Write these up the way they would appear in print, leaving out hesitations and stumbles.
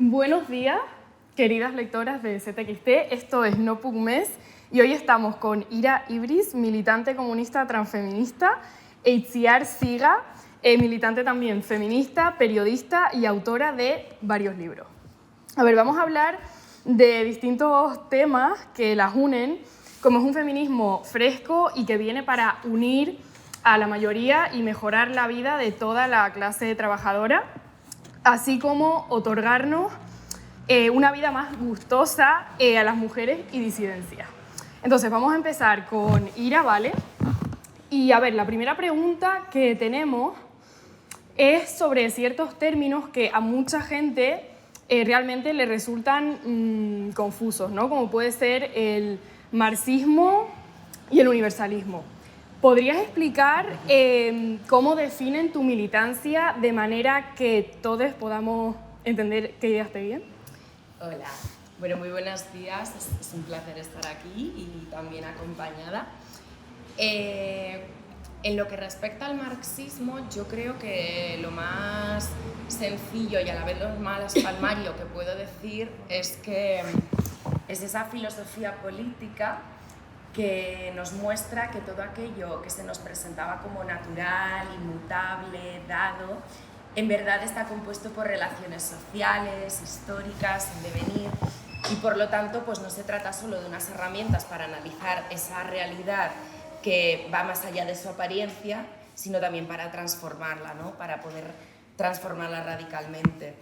Buenos días, queridas lectoras de ZXT. Esto es No Puc Més y hoy estamos con Ira Ibris, militante comunista transfeminista, e Itziar Siga, militante también feminista, periodista y autora de varios libros. Vamos a hablar de distintos temas que las unen, como es un feminismo fresco y que viene para unir a la mayoría y mejorar la vida de toda la clase trabajadora, así como otorgarnos una vida más gustosa a las mujeres y disidencias. Entonces, vamos a empezar con Ira, ¿vale? Y a ver, la primera pregunta que tenemos es sobre ciertos términos que a mucha gente realmente le resultan confusos, ¿no? Como puede ser el marxismo y el universalismo. ¿Podrías explicar cómo definen tu militancia de manera que todos podamos entender qué ideas te bien? Hola, bueno, muy buenos días, es un placer estar aquí y también acompañada. En lo que respecta al marxismo, yo creo que lo más sencillo y a la vez lo más palmario que puedo decir es que es esa filosofía política que nos muestra que todo aquello que se nos presentaba como natural, inmutable, dado, en verdad está compuesto por relaciones sociales, históricas, en devenir, y por lo tanto pues no se trata solo de unas herramientas para analizar esa realidad que va más allá de su apariencia, sino también para transformarla, ¿no? Para poder transformarla radicalmente.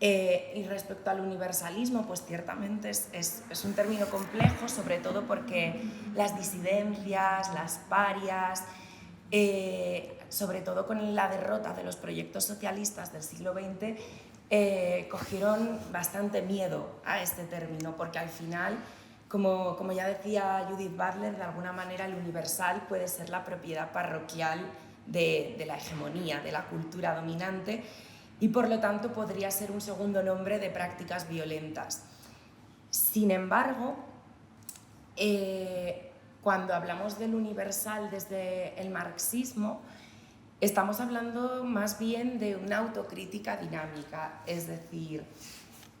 Y respecto al universalismo, pues ciertamente es un término complejo, sobre todo porque las disidencias, las parias, sobre todo con la derrota de los proyectos socialistas del siglo XX, cogieron bastante miedo a este término, porque al final, como ya decía Judith Butler, de alguna manera el universal puede ser la propiedad parroquial de la hegemonía, de la cultura dominante, y por lo tanto podría ser un segundo nombre de prácticas violentas. Sin embargo, cuando hablamos del universal desde el marxismo, estamos hablando más bien de una autocrítica dinámica, es decir,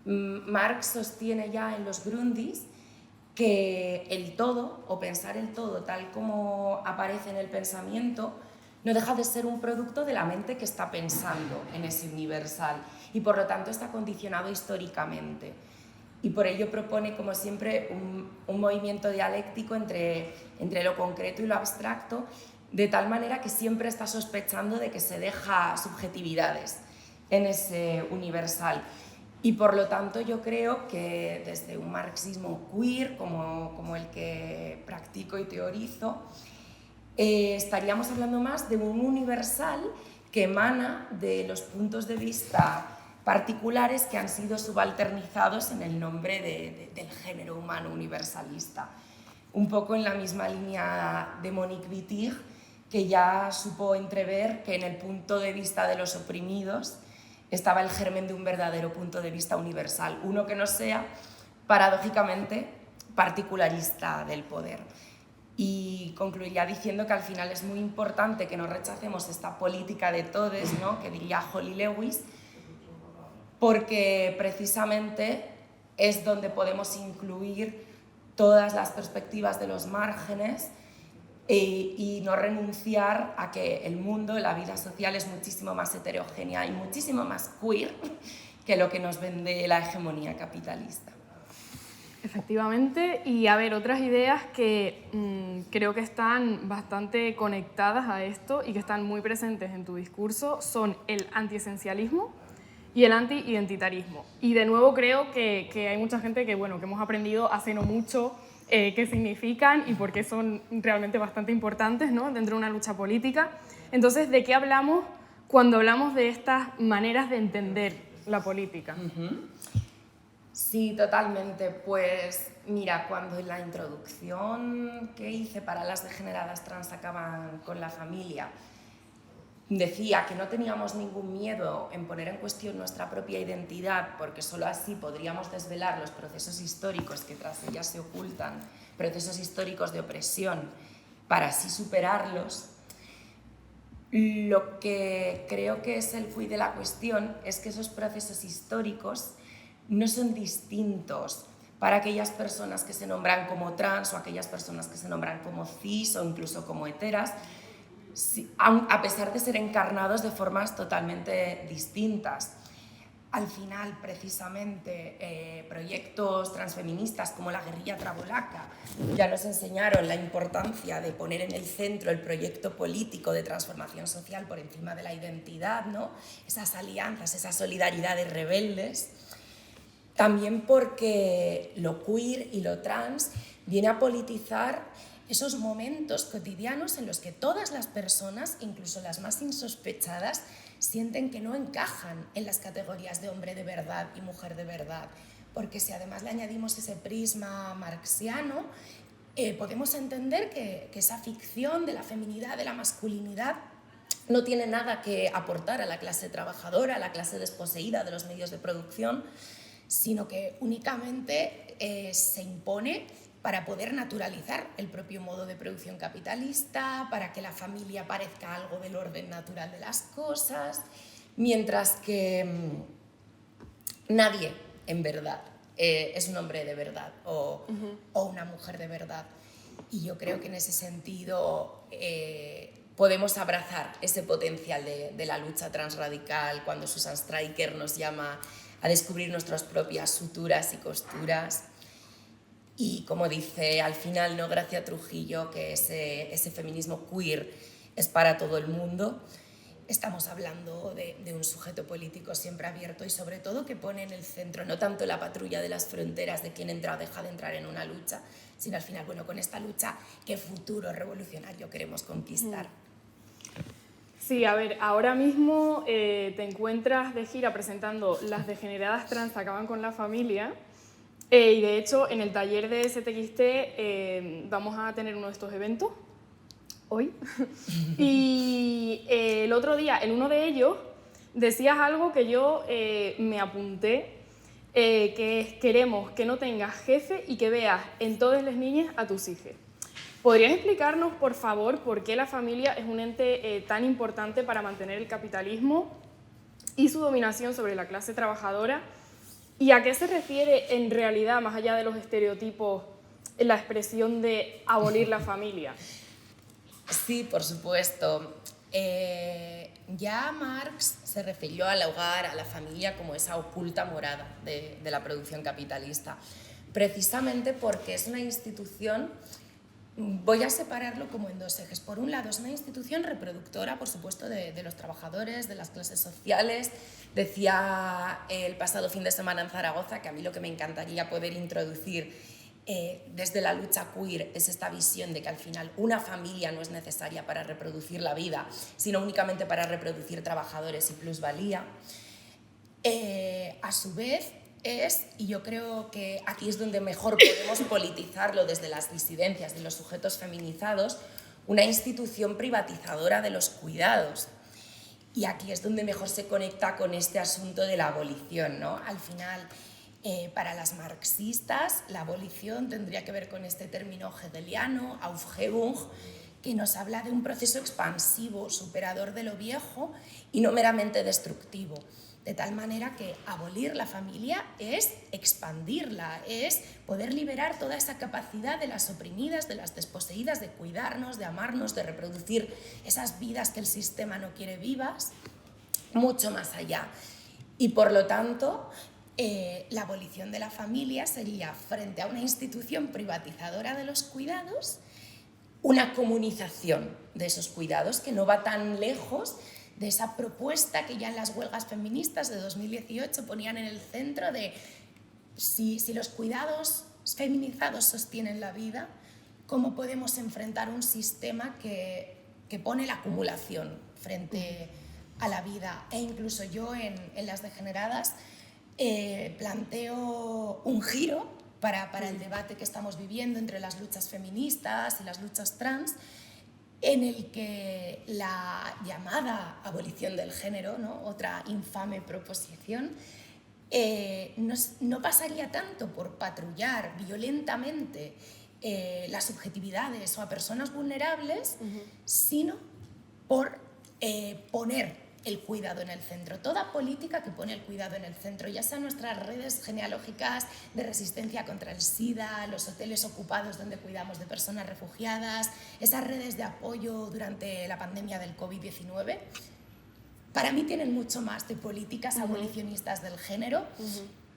Marx sostiene ya en los Grundis que el todo, o pensar el todo tal como aparece en el pensamiento, no deja de ser un producto de la mente que está pensando en ese universal y por lo tanto está condicionado históricamente. Y por ello propone, como siempre, un movimiento dialéctico entre lo concreto y lo abstracto, de tal manera que siempre está sospechando de que se deja subjetividades en ese universal. Y por lo tanto yo creo que desde un marxismo queer, como el que practico y teorizo, estaríamos hablando más de un universal que emana de los puntos de vista particulares que han sido subalternizados en el nombre del género humano universalista. Un poco en la misma línea de Monique Wittig, que ya supo entrever que en el punto de vista de los oprimidos estaba el germen de un verdadero punto de vista universal, uno que no sea, paradójicamente, particularista del poder. Y concluiría diciendo que al final es muy importante que no rechacemos esta política de todes, ¿no? Que diría Holly Lewis, porque precisamente es donde podemos incluir todas las perspectivas de los márgenes y no renunciar a que el mundo, la vida social es muchísimo más heterogénea y muchísimo más queer que lo que nos vende la hegemonía capitalista. Efectivamente, y a ver, otras ideas que creo que están bastante conectadas a esto y que están muy presentes en tu discurso son el antiesencialismo y el anti-identitarismo. Y de nuevo creo que hay mucha gente que hemos aprendido hace no mucho qué significan y por qué son realmente bastante importantes, ¿no? Dentro de una lucha política. Entonces, ¿de qué hablamos cuando hablamos de estas maneras de entender la política? Sí, totalmente. Pues mira, cuando en la introducción que hice para Las degeneradas trans acaban con la familia, decía que no teníamos ningún miedo en poner en cuestión nuestra propia identidad, porque solo así podríamos desvelar los procesos históricos que tras ellas se ocultan, procesos históricos de opresión, para así superarlos. Lo que creo que es el quid de la cuestión es que esos procesos históricos no son distintos para aquellas personas que se nombran como trans o aquellas personas que se nombran como cis o incluso como heteras, a pesar de ser encarnados de formas totalmente distintas. Al final, precisamente, proyectos transfeministas como la guerrilla trabolaca ya nos enseñaron la importancia de poner en el centro el proyecto político de transformación social por encima de la identidad, ¿no? Esas alianzas, esas solidaridades rebeldes. También porque lo queer y lo trans viene a politizar esos momentos cotidianos en los que todas las personas, incluso las más insospechadas, sienten que no encajan en las categorías de hombre de verdad y mujer de verdad. Porque si además le añadimos ese prisma marxiano, podemos entender que esa ficción de la feminidad, de la masculinidad, no tiene nada que aportar a la clase trabajadora, a la clase desposeída de los medios de producción, sino que únicamente se impone para poder naturalizar el propio modo de producción capitalista, para que la familia parezca algo del orden natural de las cosas, mientras que nadie, en verdad, es un hombre de verdad o una mujer de verdad. Y yo creo que en ese sentido podemos abrazar ese potencial de la lucha transradical cuando Susan Stryker nos llama a descubrir nuestras propias suturas y costuras. Y como dice al final, ¿no?, Gracia Trujillo, que ese feminismo queer es para todo el mundo. Estamos hablando de un sujeto político siempre abierto y sobre todo que pone en el centro no tanto la patrulla de las fronteras de quién entra o deja de entrar en una lucha, sino al final, bueno, con esta lucha, qué futuro revolucionario queremos conquistar. Sí, a ver, ahora mismo te encuentras de gira presentando Las degeneradas trans acaban con la familia. Y de hecho, en el taller de STXT vamos a tener uno de estos eventos hoy. Y el otro día, en uno de ellos, decías algo que yo me apunté, que es: queremos que no tengas jefe y que veas en todas las niñas a tus hijos. ¿Podrías explicarnos, por favor, por qué la familia es un ente tan importante para mantener el capitalismo y su dominación sobre la clase trabajadora? ¿Y a qué se refiere en realidad, más allá de los estereotipos, la expresión de abolir la familia? Sí, por supuesto. Ya Marx se refirió al hogar, a la familia, como esa oculta morada de la producción capitalista, precisamente porque es una institución. Voy a separarlo como en dos ejes. Por un lado, es una institución reproductora, por supuesto, de los trabajadores, de las clases sociales. Decía el pasado fin de semana en Zaragoza que a mí lo que me encantaría poder introducir desde la lucha queer es esta visión de que al final una familia no es necesaria para reproducir la vida, sino únicamente para reproducir trabajadores y plusvalía. A su vez, y yo creo que aquí es donde mejor podemos politizarlo desde las disidencias de los sujetos feminizados, una institución privatizadora de los cuidados. Y aquí es donde mejor se conecta con este asunto de la abolición, ¿no? Al final, para las marxistas, la abolición tendría que ver con este término hegeliano, Aufhebung, que nos habla de un proceso expansivo, superador de lo viejo y no meramente destructivo. De tal manera que abolir la familia es expandirla, es poder liberar toda esa capacidad de las oprimidas, de las desposeídas, de cuidarnos, de amarnos, de reproducir esas vidas que el sistema no quiere vivas, mucho más allá. Y por lo tanto, la abolición de la familia sería, frente a una institución privatizadora de los cuidados, una comunización de esos cuidados que no va tan lejos de esa propuesta que ya en las huelgas feministas de 2018 ponían en el centro de si los cuidados feminizados sostienen la vida, ¿cómo podemos enfrentar un sistema que pone la acumulación frente a la vida? E incluso yo en Las degeneradas planteo un giro para el debate que estamos viviendo entre las luchas feministas y las luchas trans, en el que la llamada abolición del género, ¿no?, otra infame proposición, no pasaría tanto por patrullar violentamente las subjetividades o a personas vulnerables, sino por poner el cuidado en el centro, toda política que pone el cuidado en el centro, ya sean nuestras redes genealógicas de resistencia contra el SIDA, los hoteles ocupados donde cuidamos de personas refugiadas, esas redes de apoyo durante la pandemia del COVID-19, para mí tienen mucho más de políticas abolicionistas del género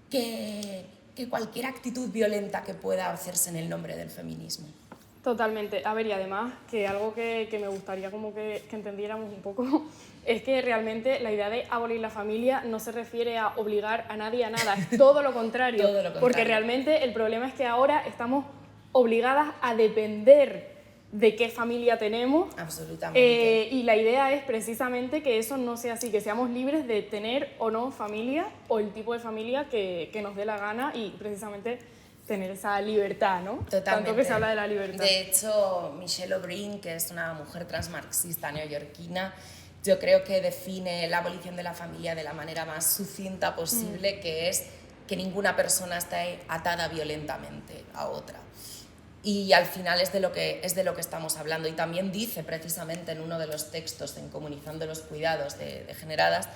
que cualquier actitud violenta que pueda hacerse en el nombre del feminismo. Totalmente. A ver, y además, que algo que me gustaría como que entendiéramos un poco es que realmente la idea de abolir la familia no se refiere a obligar a nadie a nada, es todo lo contrario. Todo lo contrario. Porque realmente el problema es que ahora estamos obligadas a depender de qué familia tenemos. Absolutamente. Y la idea es precisamente que eso no sea así, que seamos libres de tener o no familia o el tipo de familia que nos dé la gana y precisamente tener esa libertad, ¿no? Totalmente. Tanto que se habla de la libertad. De hecho, Michelle O'Brien, que es una mujer transmarxista neoyorquina, yo creo que define la abolición de la familia de la manera más sucinta posible, que es que ninguna persona esté atada violentamente a otra. Y al final es de lo que estamos hablando. Y también dice precisamente en uno de los textos en Comunizando los cuidados de Degeneradas,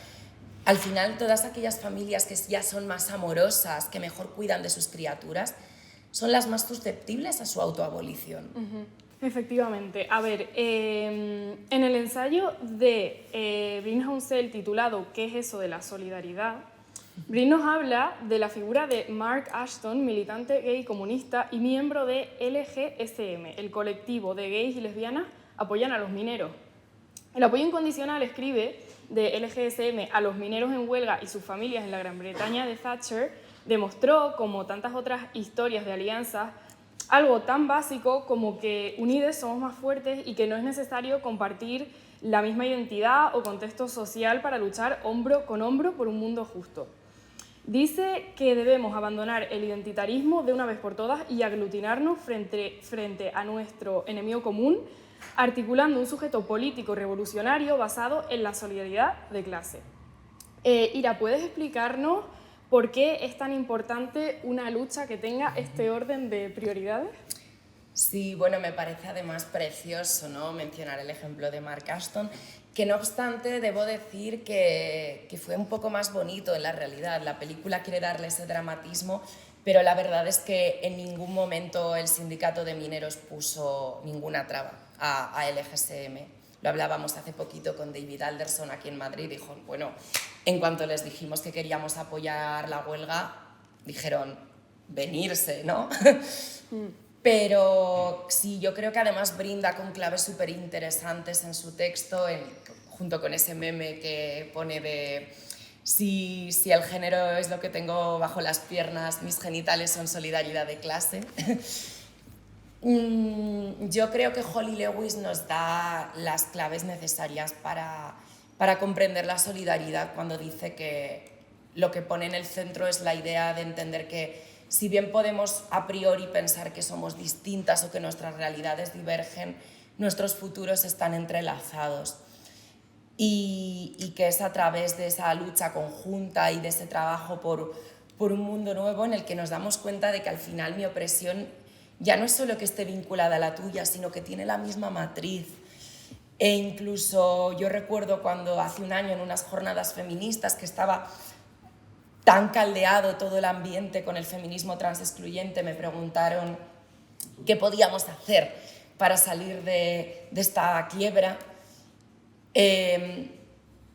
al final todas aquellas familias que ya son más amorosas, que mejor cuidan de sus criaturas, son las más susceptibles a su autoabolición. Efectivamente. A ver, en el ensayo de Bryn Housel titulado ¿Qué es eso de la solidaridad?, Bryn nos habla de la figura de Mark Ashton, militante gay comunista y miembro de LGSM, el colectivo de gays y lesbianas apoyan a los mineros. El apoyo incondicional, escribe, de LGSM a los mineros en huelga y sus familias en la Gran Bretaña de Thatcher demostró, como tantas otras historias de alianzas, algo tan básico como que unidos somos más fuertes y que no es necesario compartir la misma identidad o contexto social para luchar hombro con hombro por un mundo justo. Dice que debemos abandonar el identitarismo de una vez por todas y aglutinarnos frente a nuestro enemigo común, articulando un sujeto político revolucionario basado en la solidaridad de clase. Ira, ¿puedes explicarnos por qué es tan importante una lucha que tenga este orden de prioridades? Sí, bueno, me parece además precioso, ¿no?, mencionar el ejemplo de Mark Ashton, que no obstante debo decir que fue un poco más bonito en la realidad. La película quiere darle ese dramatismo, pero la verdad es que en ningún momento el sindicato de mineros puso ninguna traba a LGSM. Lo hablábamos hace poquito con David Alderson aquí en Madrid. Dijo, bueno, en cuanto les dijimos que queríamos apoyar la huelga, dijeron, venirse, ¿no? Pero sí, yo creo que además brinda con claves súper interesantes en su texto, junto con ese meme que pone de si el género es lo que tengo bajo las piernas, mis genitales son solidaridad de clase. Yo creo que Holly Lewis nos da las claves necesarias para comprender la solidaridad cuando dice que lo que pone en el centro es la idea de entender que si bien podemos a priori pensar que somos distintas o que nuestras realidades divergen, nuestros futuros están entrelazados y que es a través de esa lucha conjunta y de ese trabajo por un mundo nuevo en el que nos damos cuenta de que al final mi opresión ya no es solo que esté vinculada a la tuya, sino que tiene la misma matriz. E incluso yo recuerdo cuando hace un año en unas jornadas feministas que estaba tan caldeado todo el ambiente con el feminismo transexcluyente, me preguntaron qué podíamos hacer para salir de esta quiebra.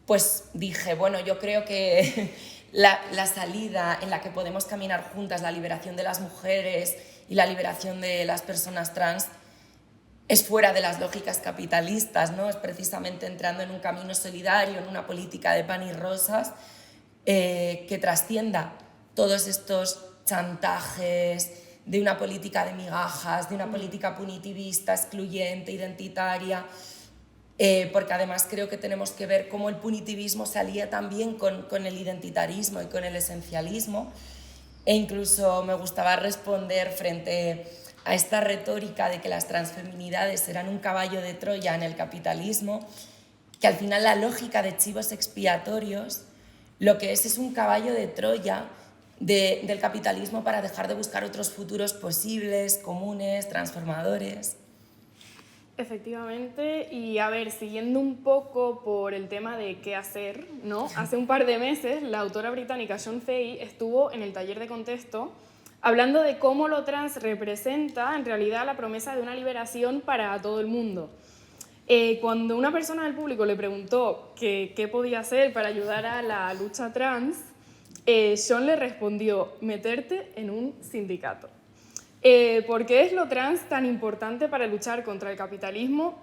Pues dije, bueno, yo creo que la salida en la que podemos caminar juntas, la liberación de las mujeres y la liberación de las personas trans, es fuera de las lógicas capitalistas, ¿no? Es precisamente entrando en un camino solidario, en una política de pan y rosas, que trascienda todos estos chantajes de una política de migajas, de una política punitivista, excluyente, identitaria, porque además creo que tenemos que ver cómo el punitivismo se alía también con el identitarismo y con el esencialismo, e incluso me gustaba responder frente a esta retórica de que las transfeminidades eran un caballo de Troya en el capitalismo, que al final la lógica de chivos expiatorios lo que es un caballo de Troya del capitalismo para dejar de buscar otros futuros posibles, comunes, transformadores. Efectivamente, y a ver, siguiendo un poco por el tema de qué hacer, ¿no? Hace un par de meses la autora británica Shaun Fay estuvo en el taller de contexto hablando de cómo lo trans representa en realidad la promesa de una liberación para todo el mundo. Cuando una persona del público le preguntó qué podía hacer para ayudar a la lucha trans, Shaun le respondió: meterte en un sindicato. ¿Por qué es lo trans tan importante para luchar contra el capitalismo?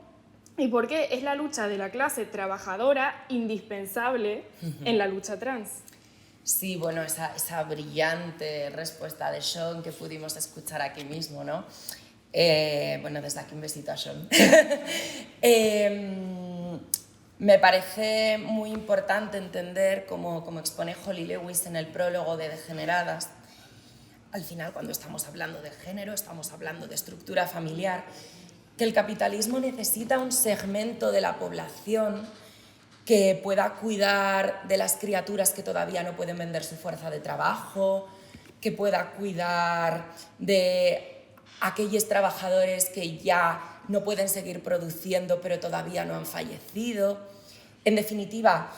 ¿Y por qué es la lucha de la clase trabajadora indispensable en la lucha trans? Sí, bueno, esa brillante respuesta de Shaun que pudimos escuchar aquí mismo, ¿no? Bueno, desde aquí un besito a Shaun. Me parece muy importante entender, como expone Holly Lewis en el prólogo de Degeneradas, al final, cuando estamos hablando de género, estamos hablando de estructura familiar, que el capitalismo necesita un segmento de la población que pueda cuidar de las criaturas que todavía no pueden vender su fuerza de trabajo, que pueda cuidar de aquellos trabajadores que ya no pueden seguir produciendo pero todavía no han fallecido. En definitiva,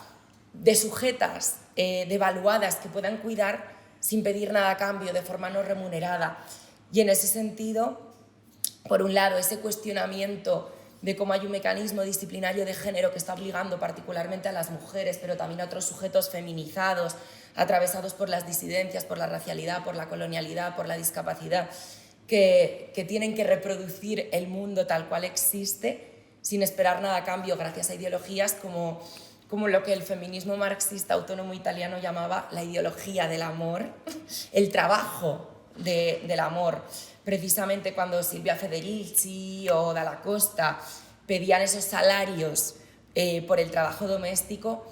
de sujetas devaluadas que puedan cuidar sin pedir nada a cambio, de forma no remunerada. Y en ese sentido, por un lado, ese cuestionamiento de cómo hay un mecanismo disciplinario de género que está obligando particularmente a las mujeres, pero también a otros sujetos feminizados, atravesados por las disidencias, por la racialidad, por la colonialidad, por la discapacidad, que tienen que reproducir el mundo tal cual existe, sin esperar nada a cambio, gracias a ideologías como lo que el feminismo marxista autónomo italiano llamaba la ideología del amor, el trabajo del amor. Precisamente cuando Silvia Federici o Dalla Costa pedían esos salarios por el trabajo doméstico,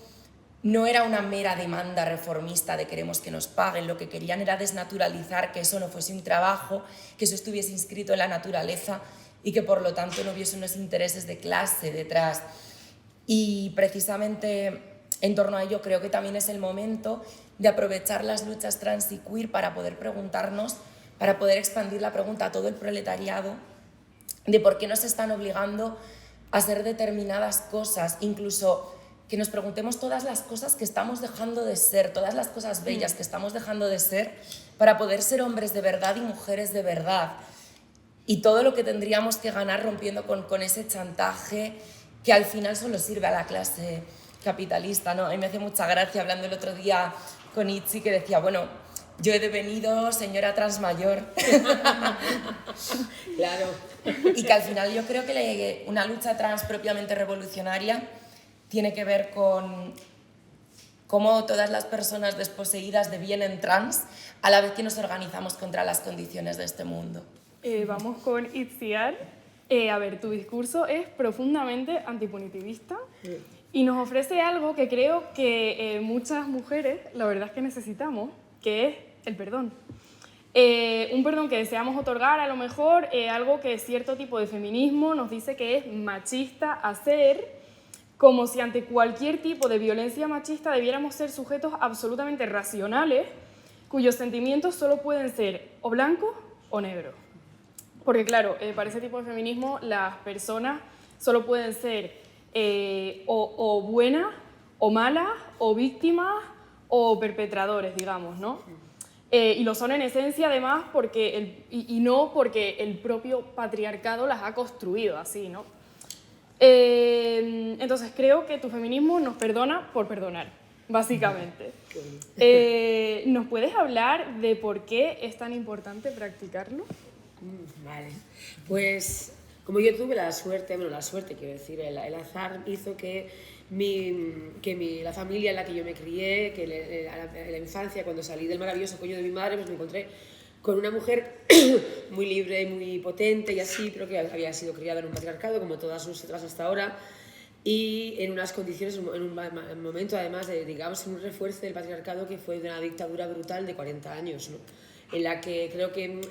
no era una mera demanda reformista de queremos que nos paguen, lo que querían era desnaturalizar que eso no fuese un trabajo, que eso estuviese inscrito en la naturaleza y que por lo tanto no hubiese unos intereses de clase detrás. Y precisamente en torno a ello creo que también es el momento de aprovechar las luchas trans y queer para poder preguntarnos, para poder expandir la pregunta a todo el proletariado de por qué nos están obligando a hacer determinadas cosas, incluso que nos preguntemos todas las cosas que estamos dejando de ser, todas las cosas bellas que estamos dejando de ser para poder ser hombres de verdad y mujeres de verdad. Y todo lo que tendríamos que ganar rompiendo con ese chantaje que al final solo sirve a la clase capitalista, ¿no? A mí me hace mucha gracia, hablando el otro día con Itzi, que decía, bueno, yo he devenido señora transmayor. Claro. Y que al final yo creo que una lucha trans propiamente revolucionaria tiene que ver con cómo todas las personas desposeídas devienen trans a la vez que nos organizamos contra las condiciones de este mundo. Vamos con Itziar. A ver, tu discurso es profundamente antipunitivista y nos ofrece algo que creo que muchas mujeres, la verdad es que necesitamos, que es el perdón. Un perdón que deseamos otorgar, a lo mejor, algo que cierto tipo de feminismo nos dice que es machista hacer, como si ante cualquier tipo de violencia machista debiéramos ser sujetos absolutamente racionales, cuyos sentimientos solo pueden ser o blancos o negros. Porque claro, para ese tipo de feminismo las personas solo pueden ser o buenas, o malas, o víctimas, o perpetradores, digamos, ¿no? Y lo son en esencia además porque y no porque el propio patriarcado las ha construido así, ¿no? Entonces creo que tu feminismo nos perdona por perdonar, básicamente. ¿Nos puedes hablar de por qué es tan importante practicarlo? Vale, pues como yo tuve la suerte, quiero decir, el azar hizo que la familia en la que yo me crié, que en la infancia, cuando salí del maravilloso coño de mi madre, pues me encontré con una mujer muy libre y muy potente y así, pero que había sido criada en un patriarcado, como todas nosotras hasta ahora, y en unas condiciones, en un momento además de, digamos, un refuerzo del patriarcado que fue de una dictadura brutal de 40 años, ¿no? En la que creo que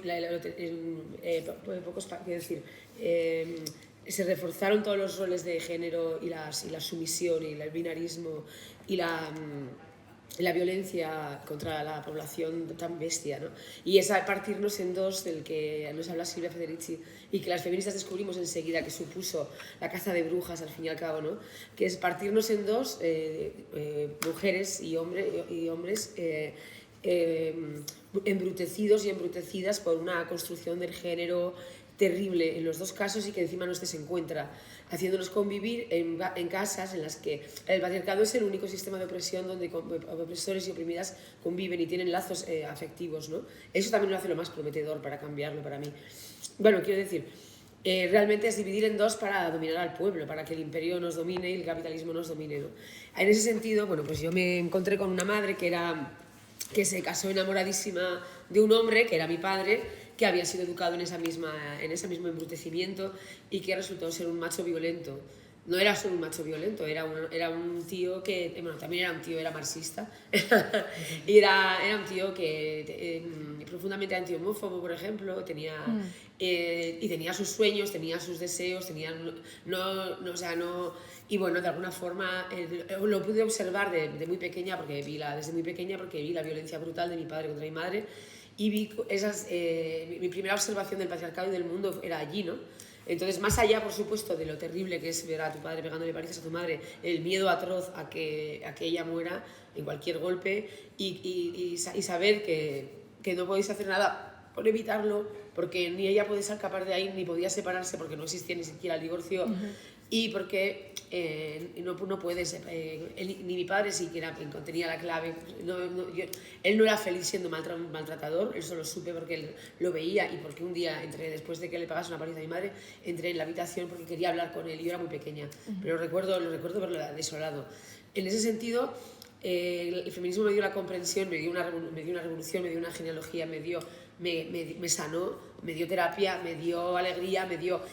se reforzaron todos los roles de género y la sumisión y el binarismo y la violencia contra la población tan bestia, ¿no? Y es partirnos en dos, del que nos habla Silvia Federici, y que las feministas descubrimos enseguida que supuso la caza de brujas al fin y al cabo, ¿no? Que es partirnos en dos, mujeres y hombres embrutecidos y embrutecidas por una construcción del género terrible en los dos casos, y que encima nos desencuentra, haciéndonos convivir en casas en las que el patriarcado es el único sistema de opresión donde opresores y oprimidas conviven y tienen lazos afectivos, ¿no? Eso también lo hace lo más prometedor para cambiarlo para mí. Bueno, quiero decir, realmente es dividir en dos para dominar al pueblo, para que el imperio nos domine y el capitalismo nos domine, ¿no? En ese sentido, bueno, pues yo me encontré con una madre que se casó enamoradísima de un hombre, que era mi padre, que había sido educado en ese mismo embrutecimiento, y que resultó ser un macho violento. No era solo un macho violento, era un tío que, bueno, también era un tío, era marxista, y era un tío que profundamente anti-homófobo, por ejemplo, y tenía sus sueños, tenía sus deseos, y bueno, de alguna forma lo pude observar desde muy pequeña, porque vi la violencia brutal de mi padre contra mi madre, y vi mi primera observación del patriarcado y del mundo era allí, ¿no? Entonces, más allá, por supuesto, de lo terrible que es ver a tu padre pegándole palizas a tu madre, el miedo atroz a que ella muera en cualquier golpe, y saber que no podéis hacer nada por evitarlo, porque ni ella puede escapar de ahí, ni podía separarse porque no existía ni siquiera el divorcio, y porque no puedes, ni mi padre siquiera tenía la clave, él no era feliz siendo maltratador, eso lo supe porque él lo veía, y porque un día, después de que le pagase una paliza a mi madre, entré en la habitación porque quería hablar con él, y yo era muy pequeña, pero lo recuerdo verlo desolado. En ese sentido, el feminismo me dio la comprensión, me dio una revolución, me dio una genealogía, me sanó, me dio terapia, me dio alegría,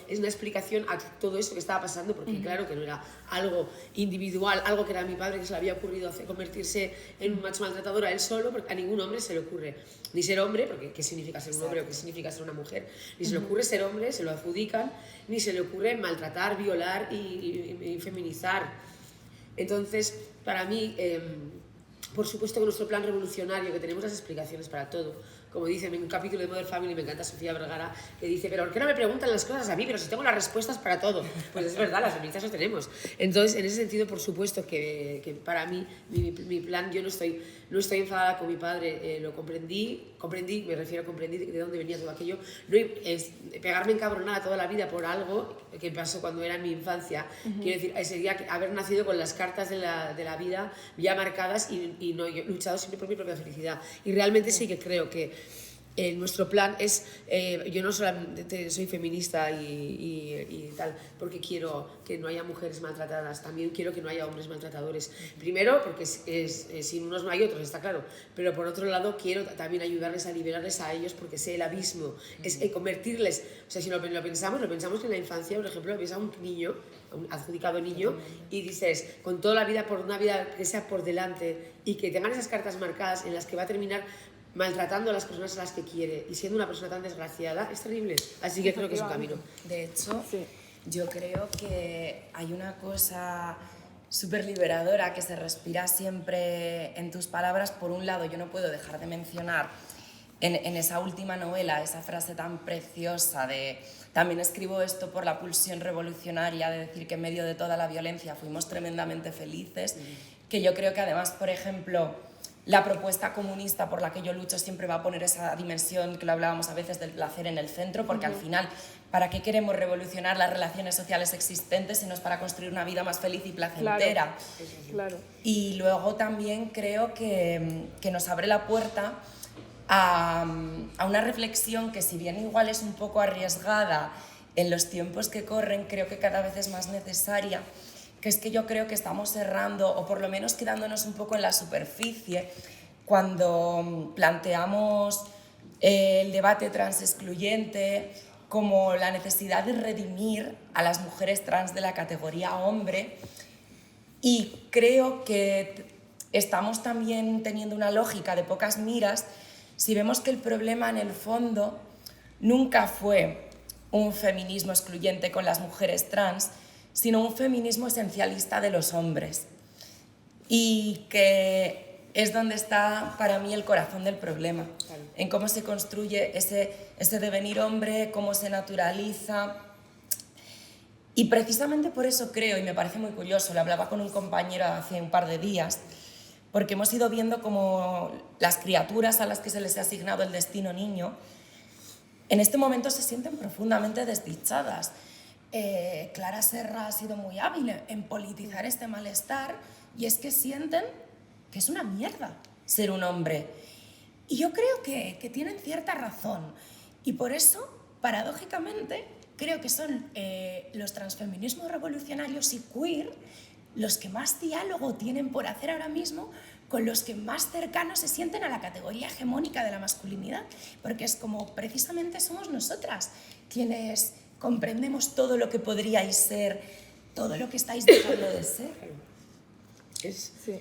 es una explicación a todo esto que estaba pasando, porque claro que no era algo individual, algo que era mi padre que se le había ocurrido convertirse en un macho maltratador a él solo, porque a ningún hombre se le ocurre ni ser hombre, porque ¿qué significa ser un hombre o qué significa ser una mujer? Ni se le ocurre ser hombre, se lo adjudican, ni se le ocurre maltratar, violar y feminizar. Entonces, para mí, por supuesto que nuestro plan revolucionario, que tenemos las explicaciones para todo, como dice en un capítulo de Modern Family, me encanta Sofía Vergara, que dice, pero ¿por qué no me preguntan las cosas a mí? Pero si tengo las respuestas para todo. Pues es verdad, las feministas lo tenemos. Entonces, en ese sentido, por supuesto que para mí, mi plan, yo no estoy enfadada con mi padre, lo comprendí, me refiero a comprendí de dónde venía todo aquello. No es pegarme encabronada toda la vida por algo que pasó cuando era en mi infancia. Quiero decir, sería haber nacido con las cartas de la vida ya marcadas, y no, yo he luchado siempre por mi propia felicidad. Y realmente sí que creo que nuestro plan es, yo no solamente soy feminista y tal, porque quiero que no haya mujeres maltratadas, también quiero que no haya hombres maltratadores. Primero, porque sin unos no hay otros, está claro, pero por otro lado quiero también ayudarles a liberarles a ellos, porque sé el abismo, es convertirles, o sea, si lo pensamos que en la infancia, por ejemplo, ves a un niño, a un adjudicado niño, y dices, con toda la vida, por una vida que sea por delante, y que tengan esas cartas marcadas en las que va a terminar maltratando a las personas a las que quiere y siendo una persona tan desgraciada, es terrible. Así que creo que es un camino. De hecho, yo creo que hay una cosa súper liberadora que se respira siempre en tus palabras. Por un lado, yo no puedo dejar de mencionar en esa última novela esa frase tan preciosa de también escribo esto por la pulsión revolucionaria, de decir que en medio de toda la violencia fuimos tremendamente felices, que yo creo que además, por ejemplo, la propuesta comunista por la que yo lucho siempre va a poner esa dimensión que lo hablábamos a veces del placer en el centro, porque al final, ¿para qué queremos revolucionar las relaciones sociales existentes si no es para construir una vida más feliz y placentera? Claro. Y luego también creo que nos abre la puerta a una reflexión que, si bien igual es un poco arriesgada en los tiempos que corren, creo que cada vez es más necesaria, que es que yo creo que estamos cerrando, o por lo menos quedándonos un poco en la superficie, cuando planteamos el debate transexcluyente como la necesidad de redimir a las mujeres trans de la categoría hombre, y creo que estamos también teniendo una lógica de pocas miras si vemos que el problema en el fondo nunca fue un feminismo excluyente con las mujeres trans, sino un feminismo esencialista de los hombres. Y que es donde está para mí el corazón del problema, Claro. en cómo se construye ese devenir hombre, cómo se naturaliza. Y precisamente por eso creo, y me parece muy curioso, lo hablaba con un compañero hace un par de días, porque hemos ido viendo cómo las criaturas a las que se les ha asignado el destino niño, en este momento se sienten profundamente desdichadas. Clara Serra ha sido muy hábil en politizar este malestar, y es que sienten que es una mierda ser un hombre. Y yo creo que tienen cierta razón. Y por eso, paradójicamente, creo que son los transfeminismos revolucionarios y queer los que más diálogo tienen por hacer ahora mismo con los que más cercanos se sienten a la categoría hegemónica de la masculinidad, porque es como precisamente somos nosotras quienes comprendemos todo lo que podríais ser, todo lo que estáis dejando de ser. Sí.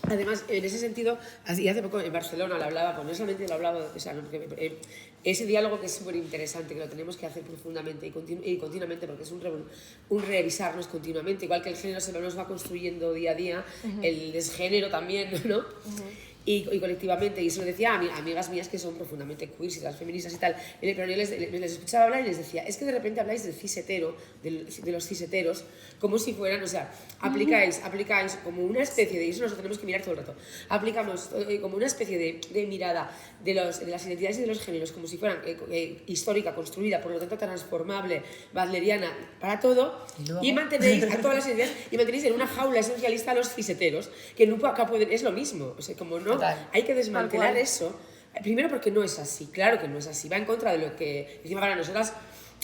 Además, en ese sentido, y hace poco en Barcelona lo hablaba, pues no solamente lo hablaba, o sea, ese diálogo que es súper interesante, que lo tenemos que hacer profundamente y continuamente, porque es un revisarnos continuamente, igual que el género se nos va construyendo día a día, el desgénero también, ¿no? Y colectivamente, y se lo decía a amigas mías que son profundamente queers y transfeministas y tal, pero yo les escuchaba hablar y les decía, es que de repente habláis del cis-hetero, de los cis-heteros, como si fueran, o sea, aplicáis como una especie de, y eso nos lo tenemos que mirar todo el rato, aplicamos como una especie de mirada de las identidades y de los géneros, como si fueran histórica, construida, por lo tanto transformable, wagneriana, para todo, y mantenéis a todas las identidades, y mantenéis en una jaula esencialista a los cis-heteros, que nunca pueden, es lo mismo, o sea, como no. Total. Hay que desmantelar eso. Primero porque no es así, claro que no es así, va en contra de lo que encima para nosotras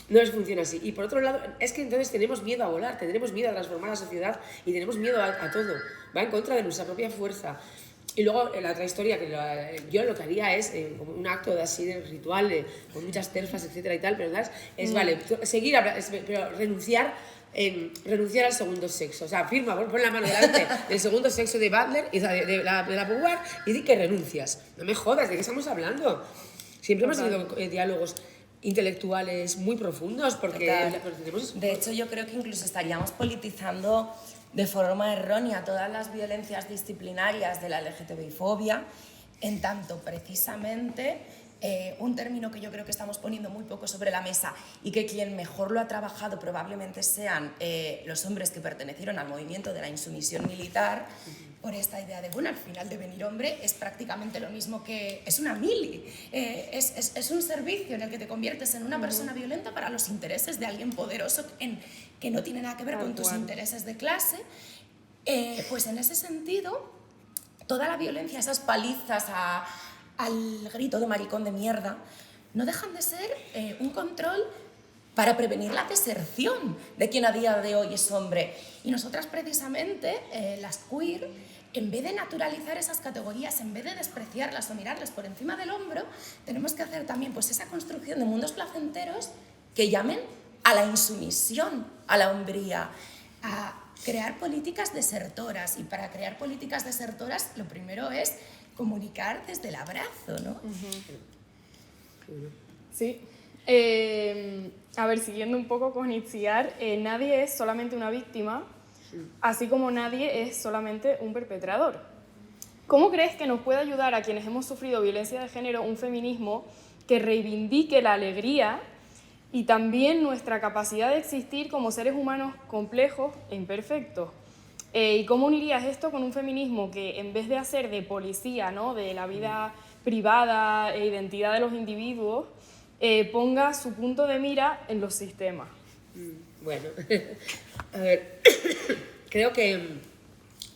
no les funciona así. Y por otro lado, es que entonces tenemos miedo a volar, tendremos miedo a transformar la sociedad y tenemos miedo a todo. Va en contra de nuestra propia fuerza. Y luego la otra historia, que yo lo que haría es como un acto así de ritual, con muchas terfas, etcétera y tal, pero ¿sabes? Es vale, seguir, pero renunciar al segundo sexo. O sea, firma, pon la mano delante del segundo sexo de Butler y de la Beauvoir y di que renuncias. No me jodas, ¿de qué estamos hablando? Siempre hemos tenido diálogos intelectuales muy profundos porque tenemos... De hecho, yo creo que incluso estaríamos politizando de forma errónea todas las violencias disciplinarias de la LGTBI-fobia, en tanto precisamente un término que yo creo que estamos poniendo muy poco sobre la mesa y que quien mejor lo ha trabajado probablemente sean los hombres que pertenecieron al movimiento de la insumisión militar, por esta idea de, bueno, al final devenir hombre es prácticamente lo mismo que... es una mili, es un servicio en el que te conviertes en una persona violenta para los intereses de alguien poderoso que no tiene nada que ver con tus intereses de clase. Pues en ese sentido, toda la violencia, esas palizas al grito de maricón de mierda, no dejan de ser un control para prevenir la deserción de quien a día de hoy es hombre. Y nosotras precisamente, las queer, en vez de naturalizar esas categorías, en vez de despreciarlas o mirarlas por encima del hombro, tenemos que hacer también pues, esa construcción de mundos placenteros que llamen a la insumisión, a la hombría, a crear políticas desertoras. Y para crear políticas desertoras, lo primero es comunicar desde el abrazo, ¿no? Sí. A ver, siguiendo un poco con Itziar, nadie es solamente una víctima, así como nadie es solamente un perpetrador. ¿Cómo crees que nos puede ayudar a quienes hemos sufrido violencia de género un feminismo que reivindique la alegría y también nuestra capacidad de existir como seres humanos complejos e imperfectos? ¿Y cómo unirías esto con un feminismo que en vez de hacer de policía, ¿no?, de la vida privada e identidad de los individuos, ponga su punto de mira en los sistemas? Bueno, a ver, creo que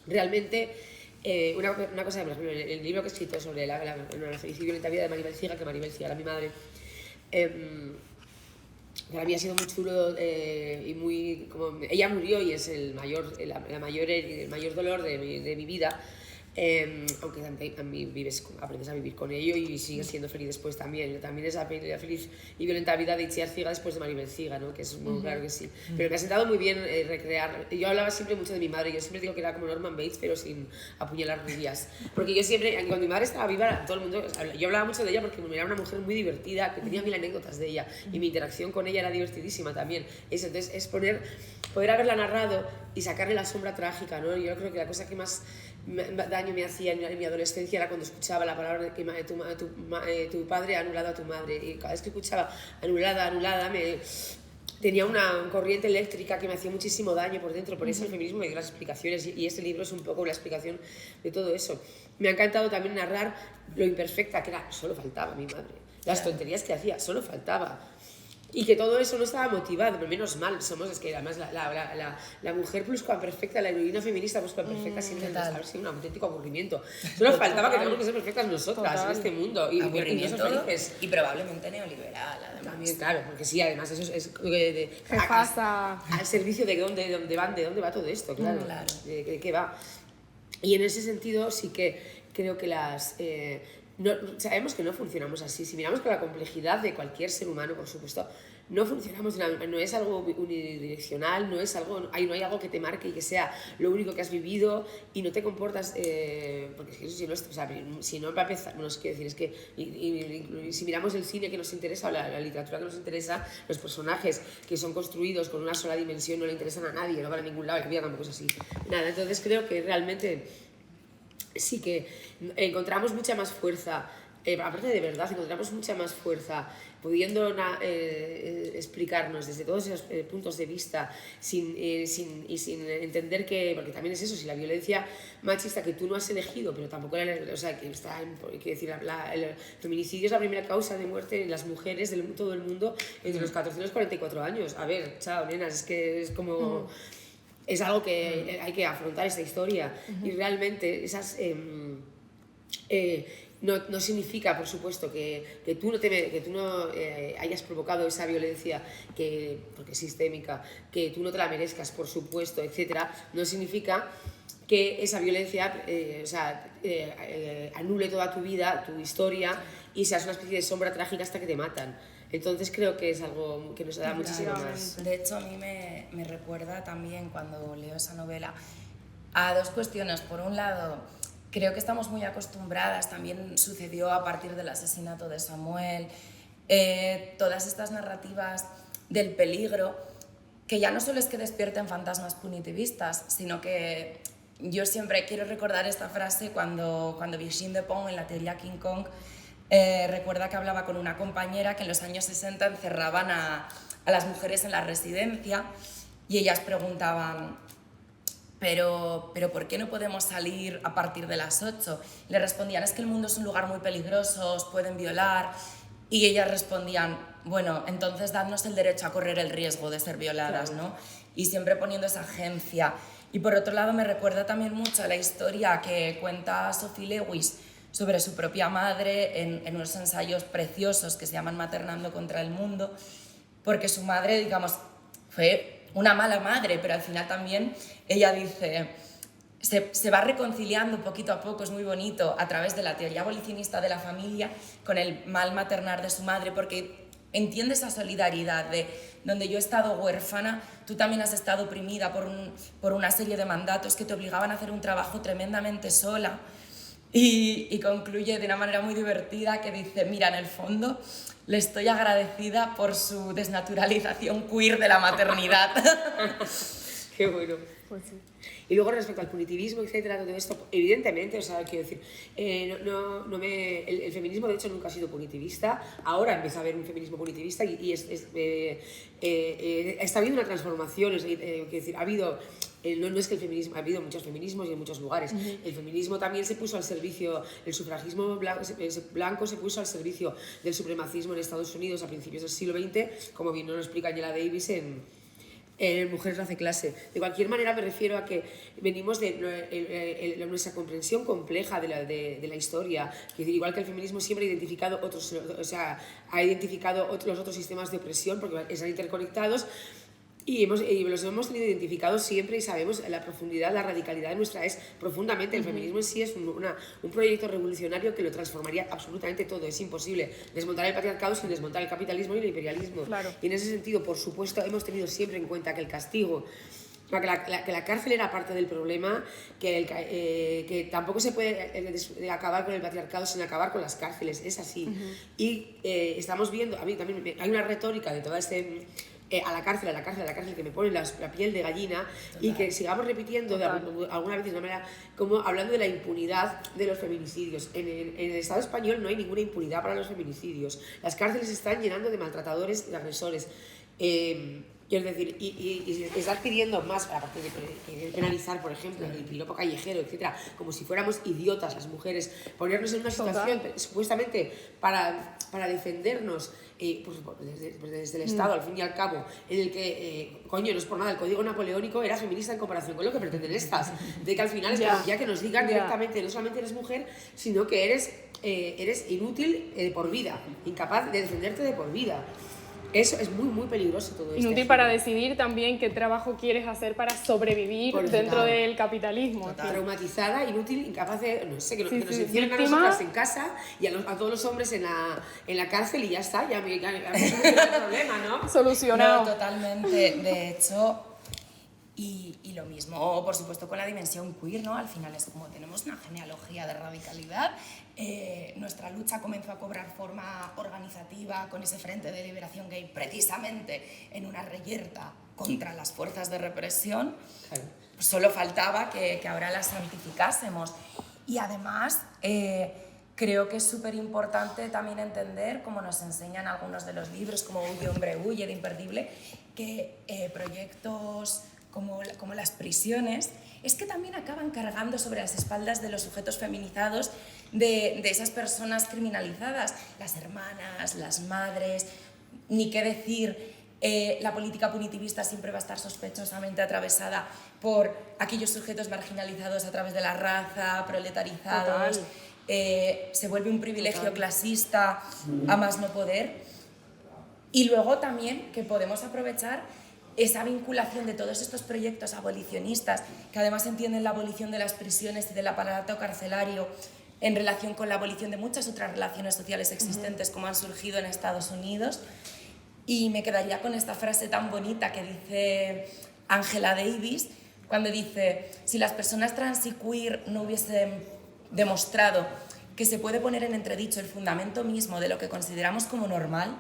realmente una cosa, por ejemplo, el libro que he escrito sobre la feliz y violenta vida de Maribel Ciga, que Maribel Ciga era mi madre, para mí ha sido muy chulo y muy... como ella murió y es el mayor dolor de mi vida, aunque también aprendes a vivir con ello y sigues siendo feliz después también. También es la feliz y violenta vida de Itziar Ciga después de Maribel Ciga, ¿no? Que es muy claro que sí. Pero me ha sentado muy bien recrear. Yo hablaba siempre mucho de mi madre, yo siempre digo que era como Norman Bates, pero sin apuñalar rubias. Porque yo siempre, cuando mi madre estaba viva, todo el mundo... Yo hablaba mucho de ella porque era una mujer muy divertida, que tenía mil anécdotas de ella, y mi interacción con ella era divertidísima también. Entonces es poder haberla narrado y sacarle la sombra trágica, ¿no? Yo creo que la cosa que más daño me hacía en mi adolescencia era cuando escuchaba la palabra de que tu padre ha anulado a tu madre, y cada vez que escuchaba anulada, tenía una corriente eléctrica que me hacía muchísimo daño por dentro. Por eso el feminismo me dio las explicaciones, y este libro es un poco la explicación de todo eso. Me ha encantado también narrar lo imperfecta que era, solo faltaba mi madre, las tonterías que hacía, solo faltaba. Y que todo eso no estaba motivado, pero menos mal, es que además la mujer pluscuamperfecta, la heroína feminista pluscuamperfecta siempre ha sido un auténtico aburrimiento. Solo faltaba que tengamos que ser perfectas nosotras en este mundo y aburrimiento felices. Y probablemente neoliberal, además. También, claro, porque sí, además eso es al servicio de dónde va todo esto, claro. ¿De qué va? Y en ese sentido sí que creo que sabemos que no funcionamos así. Si miramos con la complejidad de cualquier ser humano, por supuesto, no funcionamos, no es algo unidireccional, no hay algo que te marque y que sea lo único que has vivido y no te comportas, porque si no para empezar, no sé qué decir, es que si miramos el cine que nos interesa o la literatura que nos interesa, los personajes que son construidos con una sola dimensión no le interesan a nadie, no van a ningún lado, la vida tampoco es así. Nada, entonces creo que realmente sí que encontramos mucha más fuerza, aparte de verdad, encontramos mucha más fuerza pudiendo explicarnos desde todos esos puntos de vista sin entender que, porque también es eso, si la violencia machista que tú no has elegido, pero tampoco o sea, que está quiero decir, el feminicidio es la primera causa de muerte en las mujeres de todo el mundo entre los 14 y los 44 años. A ver, chao, nenas, es que es como... Es algo que hay que afrontar esta historia y realmente esas no significa, por supuesto, que tú no hayas provocado esa violencia porque es sistémica, que tú no te la merezcas, por supuesto, etcétera. No significa que esa violencia anule toda tu vida, tu historia, y seas una especie de sombra trágica hasta que te matan. Entonces creo que es algo que nos da muchísimo más. De hecho, a mí me recuerda también, cuando leo esa novela, a dos cuestiones. Por un lado, creo que estamos muy acostumbradas, también sucedió a partir del asesinato de Samuel, todas estas narrativas del peligro, que ya no solo es que despierten fantasmas punitivistas, sino que yo siempre quiero recordar esta frase cuando Virginie Despentes, en la teoría King Kong, recuerda que hablaba con una compañera que en los años 60 encerraban a las mujeres en la residencia y ellas preguntaban, ¿pero ¿por qué no podemos salir a partir de las 8? Le respondían, es que el mundo es un lugar muy peligroso, os pueden violar. Y ellas respondían, bueno, entonces dadnos el derecho a correr el riesgo de ser violadas, ¿no? Y siempre poniendo esa agencia. Y por otro lado me recuerda también mucho la historia que cuenta Sophie Lewis sobre su propia madre en unos ensayos preciosos que se llaman Maternando contra el mundo, porque su madre, digamos, fue una mala madre, pero al final también ella dice, se va reconciliando poquito a poco, es muy bonito, a través de la teoría abolicionista de la familia con el mal maternar de su madre, porque entiende esa solidaridad de donde yo he estado huérfana, tú también has estado oprimida por una serie de mandatos que te obligaban a hacer un trabajo tremendamente sola. Y concluye de una manera muy divertida que dice, mira, en el fondo le estoy agradecida por su desnaturalización queer de la maternidad. Qué bueno. Pues sí. Y luego respecto al punitivismo, etcétera, todo esto, evidentemente, o sea, quiero decir, el feminismo de hecho nunca ha sido punitivista. Ahora empieza a haber un feminismo punitivista y está habiendo una transformación, quiero decir, ha habido... No es que el feminismo, ha habido muchos feminismos y en muchos lugares. El feminismo también se puso al servicio, el sufragismo blanco se puso al servicio del supremacismo en Estados Unidos a principios del siglo XX, como bien nos lo explica Angela Davis en Mujeres, Raza y Clase. De cualquier manera me refiero a que venimos de nuestra comprensión compleja de la historia. Es decir, igual que el feminismo siempre ha identificado los otros sistemas de opresión porque están interconectados. Y los hemos tenido identificados siempre y sabemos la profundidad, la radicalidad de nuestra es profundamente. El feminismo en sí es un proyecto revolucionario que lo transformaría absolutamente todo. Es imposible desmontar el patriarcado sin desmontar el capitalismo y el imperialismo. Claro. Y en ese sentido, por supuesto, hemos tenido siempre en cuenta que el castigo, que la cárcel era parte del problema, que tampoco se puede acabar con el patriarcado sin acabar con las cárceles, es así. Y estamos viendo, a mí también hay una retórica de toda a la cárcel, que me pone la piel de gallina. Total. Y que sigamos repitiendo alguna vez de una manera, como hablando de la impunidad de los feminicidios. En el Estado español no hay ninguna impunidad para los feminicidios. Las cárceles se están llenando de maltratadores y de agresores. Quiero decir, y estar pidiendo más, aparte de penalizar, por ejemplo, el piropo callejero, etcétera, como si fuéramos idiotas las mujeres, ponernos en una situación supuestamente para defendernos, pues desde el Estado, al fin y al cabo, en el que, coño, no es por nada, el código napoleónico era feminista en comparación con lo que pretenden estas, de que al final es como ya que nos digan directamente, no solamente eres mujer, sino que eres inútil por vida, incapaz de defenderte de por vida. Eso es muy, muy peligroso todo esto. Inútil para decidir también qué trabajo quieres hacer para sobrevivir dentro del capitalismo. Traumatizada, inútil, incapaz de, no sé, que nos encierren a nosotras en casa y a todos los hombres en la cárcel y ya está, ya me el problema, ¿no? Solucionado. No, totalmente. De hecho, y lo mismo, por supuesto, con la dimensión queer, ¿no? Al final es como tenemos una genealogía de radicalidad. Nuestra lucha comenzó a cobrar forma organizativa con ese Frente de Liberación Gay, precisamente en una reyerta contra las fuerzas de represión. Claro. Pues solo faltaba que ahora las santificásemos. Y además, creo que es súper importante también entender, como nos enseñan algunos de los libros, como Huye, hombre, huye, de Imperdible, que proyectos como las prisiones, es que también acaban cargando sobre las espaldas de los sujetos feminizados de esas personas criminalizadas, las hermanas, las madres, ni qué decir, la política punitivista siempre va a estar sospechosamente atravesada por aquellos sujetos marginalizados a través de la raza, proletarizados, se vuelve un privilegio clasista a más no poder. Y luego también que podemos aprovechar esa vinculación de todos estos proyectos abolicionistas, que además entienden la abolición de las prisiones y del aparato carcelario en relación con la abolición de muchas otras relaciones sociales existentes como han surgido en Estados Unidos. Y me quedaría con esta frase tan bonita que dice Angela Davis, cuando dice: si las personas trans y queer no hubiesen demostrado que se puede poner en entredicho el fundamento mismo de lo que consideramos como normal,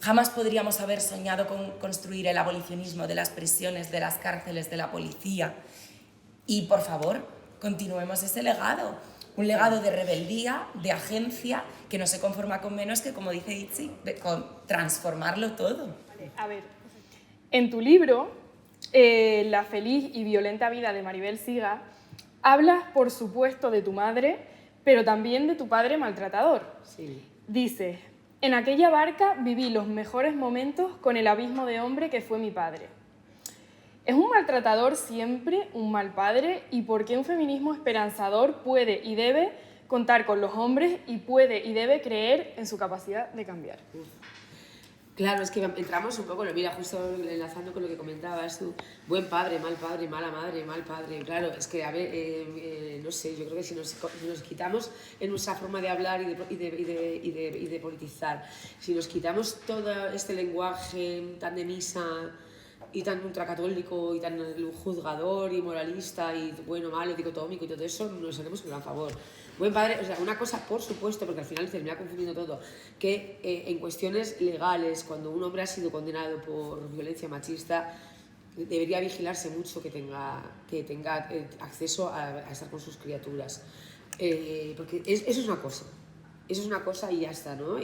jamás podríamos haber soñado con construir el abolicionismo de las prisiones, de las cárceles, de la policía. Y, por favor, continuemos ese legado. Un legado de rebeldía, de agencia, que no se conforma con menos que, como dice Itzi, con transformarlo todo. A ver, en tu libro, La feliz y violenta vida de Maribel Siga, hablas, por supuesto, de tu madre, pero también de tu padre maltratador. Sí. Dices: en aquella barca viví los mejores momentos con el abismo de hombre que fue mi padre. ¿Es un maltratador siempre un mal padre? ¿Y por qué un feminismo esperanzador puede y debe contar con los hombres y puede y debe creer en su capacidad de cambiar? Claro, es que entramos un poco, mira, justo enlazando con lo que comentabas tú, buen padre, mala madre, mal padre. Claro, es que, a ver, no sé, yo creo que si nos quitamos en nuestra forma de hablar y de politizar, si nos quitamos todo este lenguaje tan de misa y tan ultracatólico y tan juzgador y moralista y bueno, malo, dicotómico y todo eso, nos hacemos un gran favor. Buen padre, o sea, una cosa, por supuesto, porque al final termina confundiendo todo, que en cuestiones legales, cuando un hombre ha sido condenado por violencia machista, debería vigilarse mucho que tenga acceso a estar con sus criaturas. Porque eso es una cosa y ya está, ¿no?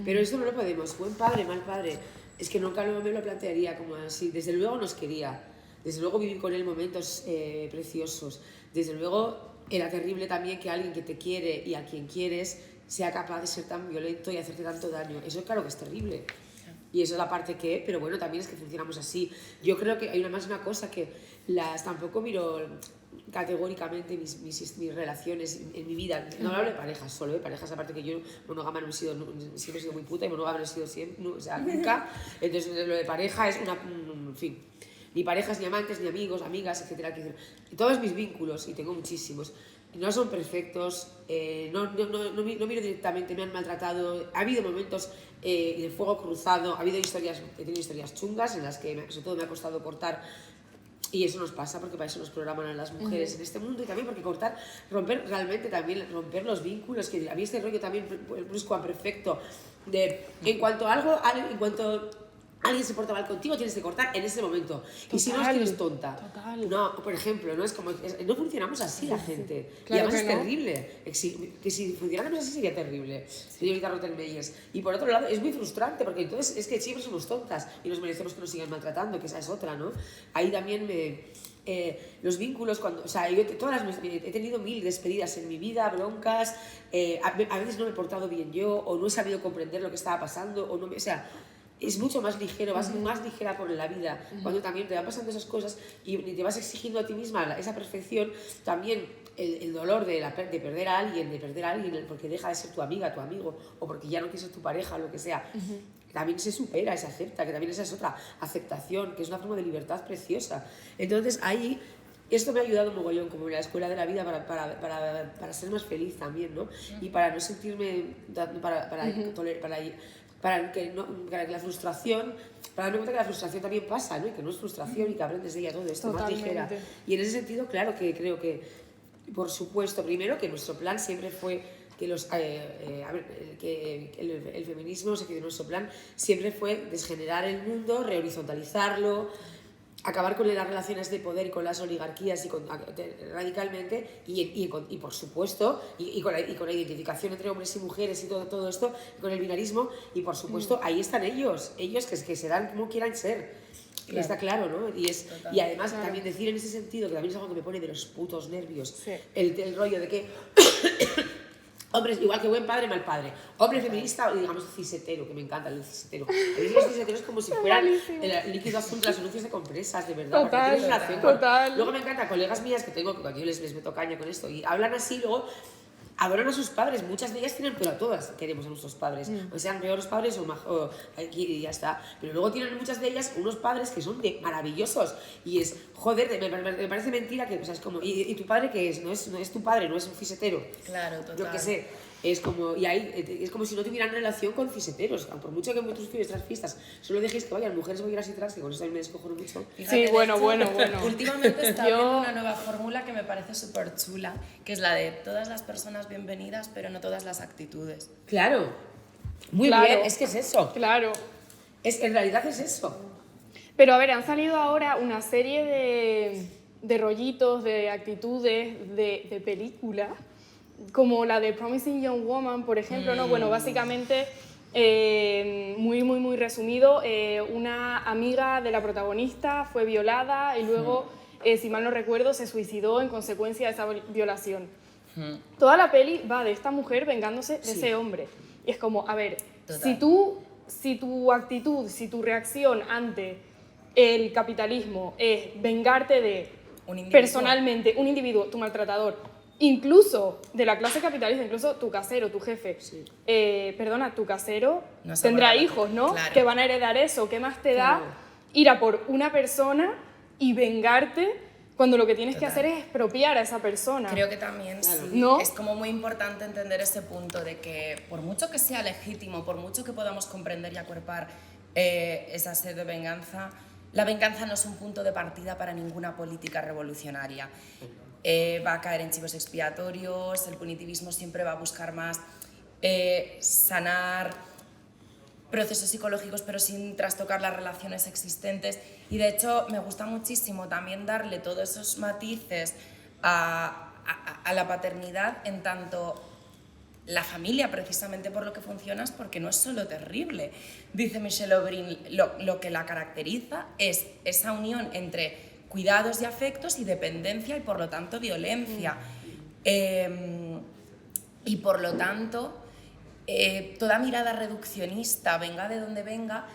Pero esto no lo podemos, buen padre, mal padre, es que nunca me lo plantearía como así. Desde luego nos quería, desde luego viví con él momentos preciosos, desde luego era terrible también que alguien que te quiere y a quien quieres sea capaz de ser tan violento y hacerte tanto daño. Eso claro que es terrible. Y eso es la parte que, pero bueno, también es que funcionamos así. Yo creo que hay una cosa que tampoco miro categóricamente mis relaciones en mi vida. No hablo de parejas, solo de parejas, aparte que yo monógama no he sido, siempre he sido muy puta y monógama no he sido siempre, no, o sea, nunca. Entonces lo de pareja es en fin, ni parejas, ni amantes, ni amigos, amigas, etcétera, etcétera. Todos mis vínculos, y tengo muchísimos, no son perfectos, no miro directamente, me han maltratado, ha habido momentos de fuego cruzado, he tenido historias chungas en las que sobre todo me ha costado cortar, y eso nos pasa porque para eso nos programan a las mujeres en este mundo, y también porque romper los vínculos, que a mí este rollo también pluscuamperfecto, de en cuanto alguien se porta mal contigo, tienes que cortar en ese momento. Y si no, es que eres tonta. Total. No, por ejemplo, no es como no funcionamos así la gente. Claro y además que es no. terrible. Que si funcionáramos así sería terrible. Señorita Rottenmeier. Y por otro lado, es muy frustrante porque entonces es que siempre somos tontas y nos merecemos que nos sigan maltratando, que esa es otra, ¿no? Ahí también los vínculos, o sea, yo he tenido 1000 despedidas en mi vida, broncas, a veces no me he portado bien yo, o no he sabido comprender lo que estaba pasando, o sea, es mucho más ligero, vas más ligera por la vida, cuando también te van pasando esas cosas y te vas exigiendo a ti misma esa perfección, también el dolor de perder a alguien, porque deja de ser tu amiga, tu amigo, o porque ya no quiere ser tu pareja, o lo que sea, también se supera, se acepta, que también esa es otra aceptación, que es una forma de libertad preciosa. Entonces ahí, esto me ha ayudado mogollón, como en la escuela de la vida, para ser más feliz también, ¿no? Y para no sentirme, para que la frustración, para darme cuenta que la frustración también pasa, ¿no? Y que no es frustración y que aprendes de ella todo esto, más ligera. Y en ese sentido, claro que creo que, por supuesto, primero que nuestro plan siempre fue que el feminismo, o sea, que nuestro plan siempre fue desgenerar el mundo, rehorizontalizarlo, acabar con las relaciones de poder y con las oligarquías radicalmente y por supuesto y con la identificación entre hombres y mujeres y todo esto, con el binarismo y por supuesto ahí están ellos que serán como quieran ser. Claro. Está claro, ¿no? Y además también decir en ese sentido, que también es algo que me pone de los putos nervios, el rollo de que hombres, igual que buen padre, mal padre. Hombre feminista, o digamos cisetero, que me encanta el cisetero. Los ciseteros como si fueran el líquido azul de las anuncios de compresas, de verdad. Total. Luego me encanta colegas mías que tengo, que cuando yo les meto caña con esto, y hablan así, luego adoran a sus padres. Muchas de ellas tienen, pero todas queremos a nuestros padres. O sean peores padres o y ya está. Pero luego tienen muchas de ellas unos padres que son maravillosos. Y es, joder, me parece mentira que, o sea, es como, ¿y tu padre qué es? No es tu padre, no es un fisetero. Claro, total. Yo qué sé. Es como, y ahí es como si no tuvieran relación con ciseteros. Por mucho que en vuestros fiestas solo dejéis que vayan mujeres bolleras y trans, que con eso también me descojono mucho. Fíjate, sí, bueno. Últimamente está viendo una nueva fórmula que me parece súper chula, que es la de todas las personas bienvenidas, pero no todas las actitudes. Claro. Muy bien, es que es eso. Claro. En realidad es eso. Pero a ver, han salido ahora una serie de rollitos, de actitudes, de películas, como la de Promising Young Woman, por ejemplo, ¿no? Bueno, básicamente, muy resumido, una amiga de la protagonista fue violada y luego, si mal no recuerdo, se suicidó en consecuencia de esa violación. Toda la peli va de esta mujer vengándose de ese hombre. Y es como, a ver, si tu actitud, si tu reacción ante el capitalismo es vengarte de, personalmente, un individuo, tu maltratador, incluso de la clase capitalista, incluso tu casero, tu jefe, tu casero tendrá hijos, ¿no? Claro. Que van a heredar eso. ¿Qué más te da ir a por una persona y vengarte cuando lo que tienes que hacer es expropiar a esa persona? Creo que también ¿no? Es como muy importante entender ese punto de que por mucho que sea legítimo, por mucho que podamos comprender y acuerpar esa sed de venganza, la venganza no es un punto de partida para ninguna política revolucionaria. Va a caer en chivos expiatorios, el punitivismo siempre va a buscar más sanar procesos psicológicos pero sin trastocar las relaciones existentes y de hecho me gusta muchísimo también darle todos esos matices a la paternidad en tanto la familia precisamente por lo que funciona es porque no es solo terrible. Dice Michelle O'Brien, lo que la caracteriza es esa unión entre cuidados y afectos y dependencia y por lo tanto violencia. Y por lo tanto, toda mirada reduccionista, venga de donde venga,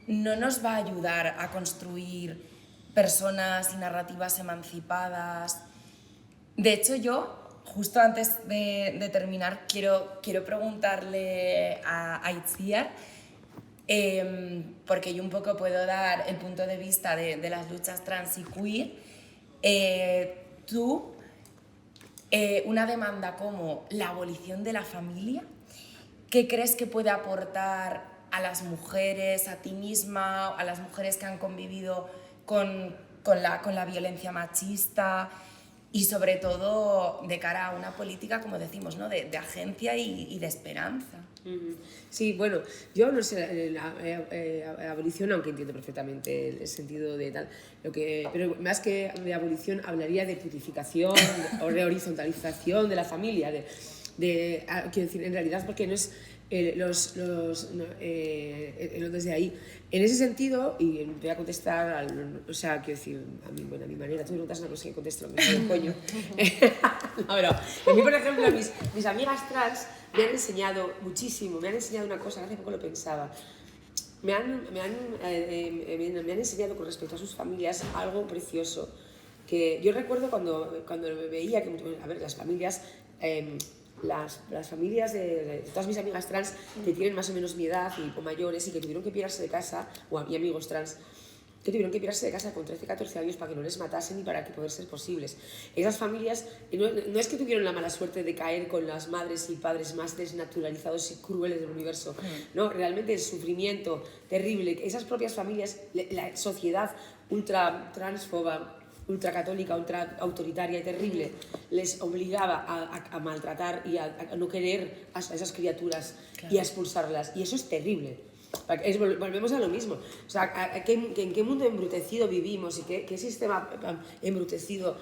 no nos va a ayudar a construir personas y narrativas emancipadas. De hecho, yo, justo antes de terminar, quiero preguntarle a Itziar, porque yo un poco puedo dar el punto de vista de las luchas trans y queer. Tú, una demanda como la abolición de la familia, ¿qué crees que puede aportar a las mujeres, a ti misma, a las mujeres que han convivido con la violencia machista? y sobre todo de cara a una política, como decimos, ¿no? de agencia y de esperanza. Sí, bueno, yo no sé, la abolición, aunque entiendo perfectamente el sentido de tal, pero más que de abolición hablaría de purificación o de horizontalización de la familia, quiero decir, en realidad porque no es desde ahí. En ese sentido, y voy a contestar, o sea, quiero decir, a mi manera, tú me preguntas una cosa que contesto lo mismo del coño. No, pero a mí, por ejemplo, mis amigas trans me han enseñado muchísimo, me han enseñado una cosa que hace poco lo pensaba. Me han enseñado con respecto a sus familias algo precioso. Que yo recuerdo cuando veía que, a ver, las familias... Las familias de todas mis amigas trans que tienen más o menos mi edad o mayores y que tuvieron que pirarse de casa, y amigos trans que tuvieron que pirarse de casa con 13, 14 años para que no les matasen y para que poder ser posibles. Esas familias no es que tuvieron la mala suerte de caer con las madres y padres más desnaturalizados y crueles del universo, no, realmente el sufrimiento terrible, esas propias familias, la sociedad ultra transfoba, ultracatólica, ultra autoritaria y terrible, les obligaba a maltratar y a no querer a esas criaturas, claro, y a expulsarlas. Y eso es terrible. Volvemos a lo mismo. O sea, ¿en qué mundo embrutecido vivimos y qué sistema embrutecido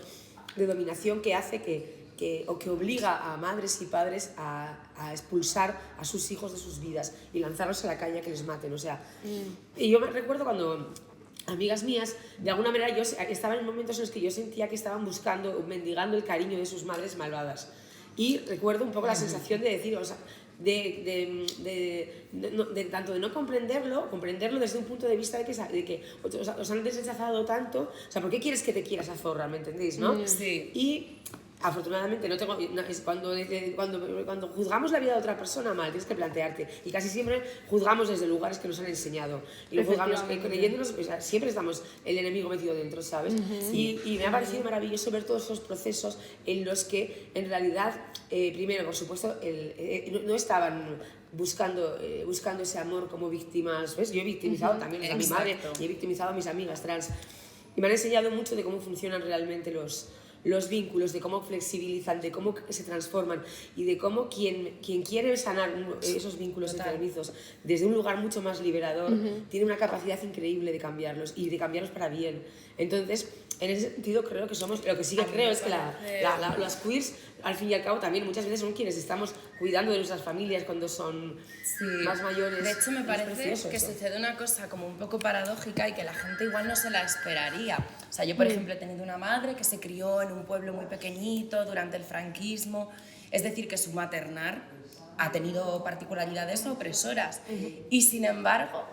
de dominación que hace que obliga a madres y padres a expulsar a sus hijos de sus vidas y lanzarlos a la calle a que les maten? O sea, y yo me recuerdo cuando... amigas mías, de alguna manera yo estaba en momentos en los que yo sentía que estaban buscando, mendigando el cariño de sus madres malvadas. Y recuerdo un poco la sensación de decir, o sea, tanto de no comprenderlo desde un punto de vista de que os han desechado tanto, o sea, ¿por qué quieres que te quiera esa zorra? ¿Me entendéis, no? Sí. Y afortunadamente cuando juzgamos la vida de otra persona mal, tienes que plantearte, y casi siempre juzgamos desde lugares que nos han enseñado y lo juzgamos creyéndonos, o sea, siempre estamos el enemigo metido dentro, ¿sabes? Y me ha parecido maravilloso ver todos esos procesos en los que en realidad primero, por supuesto, no estaban buscando ese amor como víctimas, ¿ves? Yo he victimizado también a mi madre y he victimizado a mis amigas trans y me han enseñado mucho de cómo funcionan realmente los vínculos, de cómo flexibilizan, de cómo se transforman y de cómo quien quiere sanar esos vínculos enfermizos desde un lugar mucho más liberador tiene una capacidad increíble de cambiarlos y de cambiarlos para bien. Entonces, en ese sentido creo que somos, lo que sí que creo es que las queers al fin y al cabo también muchas veces son quienes estamos cuidando de nuestras familias cuando son más mayores. De hecho me parece que sucede una cosa como un poco paradójica y que la gente igual no se la esperaría. O sea, yo por ejemplo he tenido una madre que se crió en un pueblo muy pequeñito durante el franquismo, es decir que su maternar ha tenido particularidades opresoras y sin embargo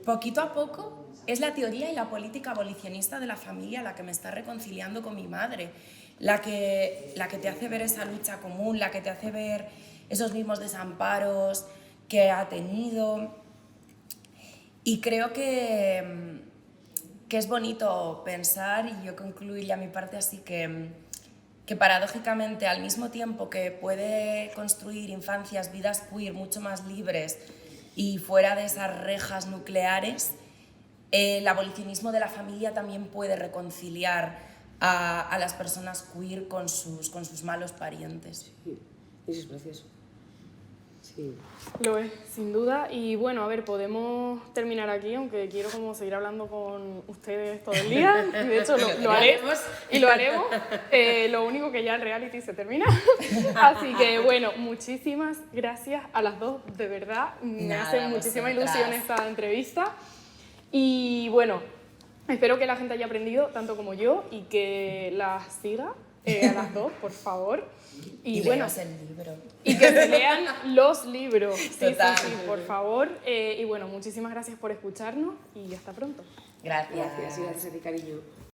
poquito a poco es la teoría y la política abolicionista de la familia la que me está reconciliando con mi madre, la que te hace ver esa lucha común, la que te hace ver esos mismos desamparos que ha tenido. Y creo que es bonito pensar, y yo concluiría mi parte así, que paradójicamente al mismo tiempo que puede construir infancias, vidas queer mucho más libres y fuera de esas rejas nucleares, el abolicionismo de la familia también puede reconciliar a las personas queer con sus malos parientes. Sí, eso es precioso. Sí. Lo es, sin duda. Y bueno, a ver, podemos terminar aquí, aunque quiero como seguir hablando con ustedes todo el día. De hecho, lo haremos y lo haremos. Lo único que ya el reality se termina. Así que bueno, muchísimas gracias a las dos, de verdad. Me hace muchísima ilusión esta entrevista. Y bueno, espero que la gente haya aprendido tanto como yo y que las siga a las dos, por favor. Y bueno, el libro. Y que se lean los libros. Total. Sí, por favor. Y bueno, muchísimas gracias por escucharnos y hasta pronto. Gracias. Gracias a ti, cariño.